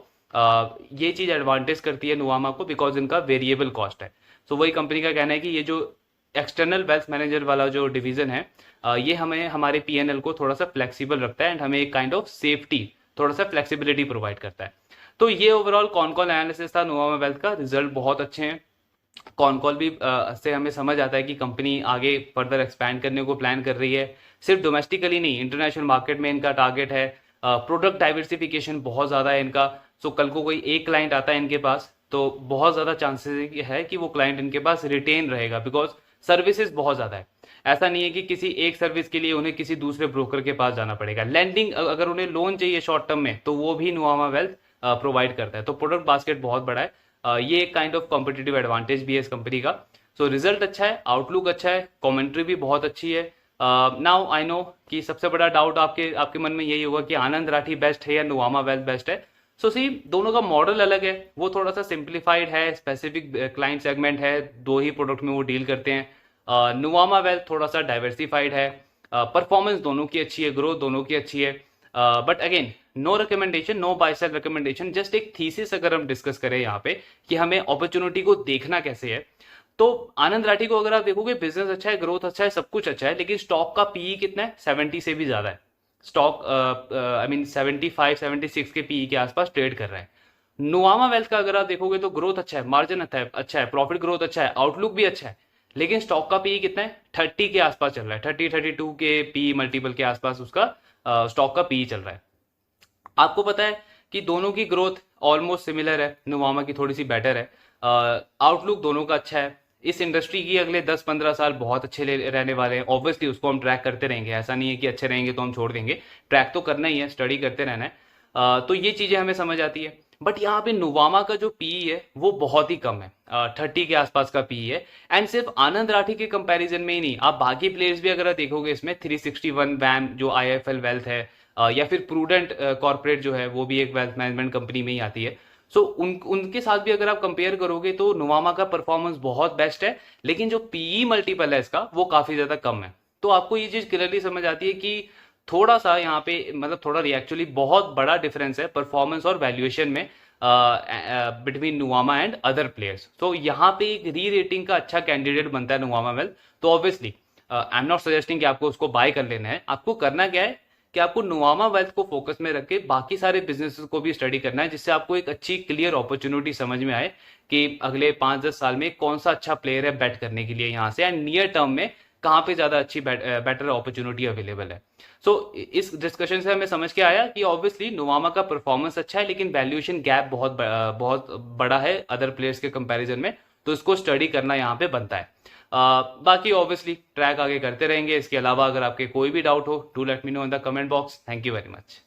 ये चीज एडवांटेज करती है नुवामा को, बिकॉज इनका वेरिएबल कॉस्ट है। सो वही कंपनी का कहना है कि ये जो एक्सटर्नल वेल्थ मैनेजर वाला जो डिवीजन है, ये हमें हमारे PNL को थोड़ा सा फ्लेक्सिबल रखता है एंड हमें एक काइंड ऑफ सेफ्टी, थोड़ा सा फ्लेक्सिबिलिटी प्रोवाइड करता है। तो ये ओवरऑल कॉन कॉल एनालिसिस था नुवामा वेल्थ का। रिजल्ट बहुत अच्छे हैं। कॉन कॉल भी से हमें समझ आता है कि कंपनी आगे फर्दर एक्सपैंड करने को प्लान कर रही है, सिर्फ डोमेस्टिकली नहीं, इंटरनेशनल मार्केट में इनका टारगेट है। प्रोडक्ट डाइवर्सिफिकेशन बहुत ज्यादा है इनका। सो कल को कोई एक क्लाइंट आता है इनके पास तो बहुत ज्यादा चांसेस है कि वो क्लाइंट इनके पास रिटेन रहेगा, बिकॉज सर्विसेज बहुत ज्यादा है। ऐसा नहीं है कि किसी एक सर्विस के लिए उन्हें किसी दूसरे ब्रोकर के पास जाना पड़ेगा। लैंडिंग अगर उन्हें लोन चाहिए शॉर्ट टर्म में तो वो भी नुवामा वेल्थ प्रोवाइड करता है। तो प्रोडक्ट बास्केट बहुत बड़ा है। ये एक काइंड ऑफ कॉम्पिटिटिव एडवांटेज भी है इस कंपनी का। सो रिजल्ट अच्छा है, आउटलुक अच्छा है, कमेंट्री भी बहुत अच्छी है। नाउ आई नो कि सबसे बड़ा डाउट आपके आपके मन में यही होगा कि आनंद राठी बेस्ट है या नुवामा वेल्थ बेस्ट है। सो सी, दोनों का मॉडल अलग है, वो थोड़ा सा सिंप्लीफाइड है, स्पेसिफिक क्लाइंट सेगमेंट है, दो ही प्रोडक्ट में वो डील करते हैं। नुवामा वेल्थ थोड़ा सा डाइवर्सिफाइड है, परफॉर्मेंस दोनों की अच्छी है, ग्रोथ दोनों की अच्छी है। But again no recommendation, no buy sell recommendation, just एक थीसिस अगर हम डिस्कस करें यहाँ पे कि हमें अपॉर्चुनिटी को देखना कैसे है, तो आनंद राठी को अगर आप देखोगे बिजनेस अच्छा है, ग्रोथ अच्छा है, सब कुछ अच्छा है, लेकिन स्टॉक का PE कितना है, 70 से भी ज्यादा है। स्टॉक आई मीन 75-76 के PE के आसपास ट्रेड कर रहा है। नुवामा वेल्थ का अगर आप देखोगे तो ग्रोथ अच्छा है, मार्जिन अच्छा है, प्रॉफिट ग्रोथ अच्छा है, आउटलुक भी अच्छा है, लेकिन स्टॉक का PE कितना है, 30 के आसपास चल रहा है, 30-32 के PE मल्टीपल के आसपास उसका स्टॉक का PE चल रहा है। आपको पता है कि दोनों की ग्रोथ ऑलमोस्ट सिमिलर है, नुवामा की थोड़ी सी बेटर है, आउटलुक दोनों का अच्छा है। इस इंडस्ट्री की अगले 10-15 साल बहुत अच्छे रहने वाले हैं। ऑब्वियसली उसको हम ट्रैक करते रहेंगे, ऐसा नहीं है कि अच्छे रहेंगे तो हम छोड़ देंगे, ट्रैक तो करना ही है, स्टडी करते रहना है। तो ये चीजें हमें समझ आती है। बट यहाँ पे नुवामा का जो PE है वो बहुत ही कम है, 30 के आसपास का PE है। एंड सिर्फ आनंद राठी के कंपैरिजन में ही नहीं, आप बाकी प्लेयर्स भी अगर देखोगे इसमें 361 वैम जो IIFL वेल्थ है, या फिर प्रूडेंट कॉर्पोरेट जो है वो भी एक वेल्थ मैनेजमेंट कंपनी में ही आती है। सो उनके साथ भी अगर आप कंपेयर करोगे तो नुवामा का परफॉर्मेंस बहुत बेस्ट है, लेकिन जो PE मल्टीपल है इसका वो काफी ज्यादा कम है। तो आपको ये चीज क्लियरली समझ आती है कि थोड़ा सा यहाँ पे मतलब थोड़ा एक्चुअली बहुत बड़ा डिफरेंस है परफॉर्मेंस और वैल्यूएशन में between Nuvama and other players. तो यहाँ पे एक री रेटिंग का अच्छा कैंडिडेट बनता है नुवामा वेल्थ। तो obviously I am not suggesting कि आपको उसको बाय कर लेना है। आपको करना क्या है कि आपको नुवामा वेल्थ को फोकस में रख के बाकी सारे बिजनेसेस को भी स्टडी करना है, जिससे आपको एक अच्छी क्लियर अपॉर्चुनिटी समझ में आए कि अगले 5-10 साल में कौन सा अच्छा प्लेयर है बेट करने के लिए यहाँ से, एंड नियर टर्म में कहाँ पे ज्यादा अच्छी बेटर अपॉर्चुनिटी अवेलेबल है। सो इस डिस्कशन से हमें समझ के आया कि ऑब्वियसली नोवामा का परफॉर्मेंस अच्छा है, लेकिन वैल्यूएशन गैप बहुत बड़ा है अदर प्लेयर्स के कंपैरिजन में, तो इसको स्टडी करना यहाँ पे बनता है। बाकी ऑब्वियसली ट्रैक आगे करते रहेंगे। इसके अलावा अगर आपके कोई भी डाउट हो, do let me know in the comment box. Thank you very much.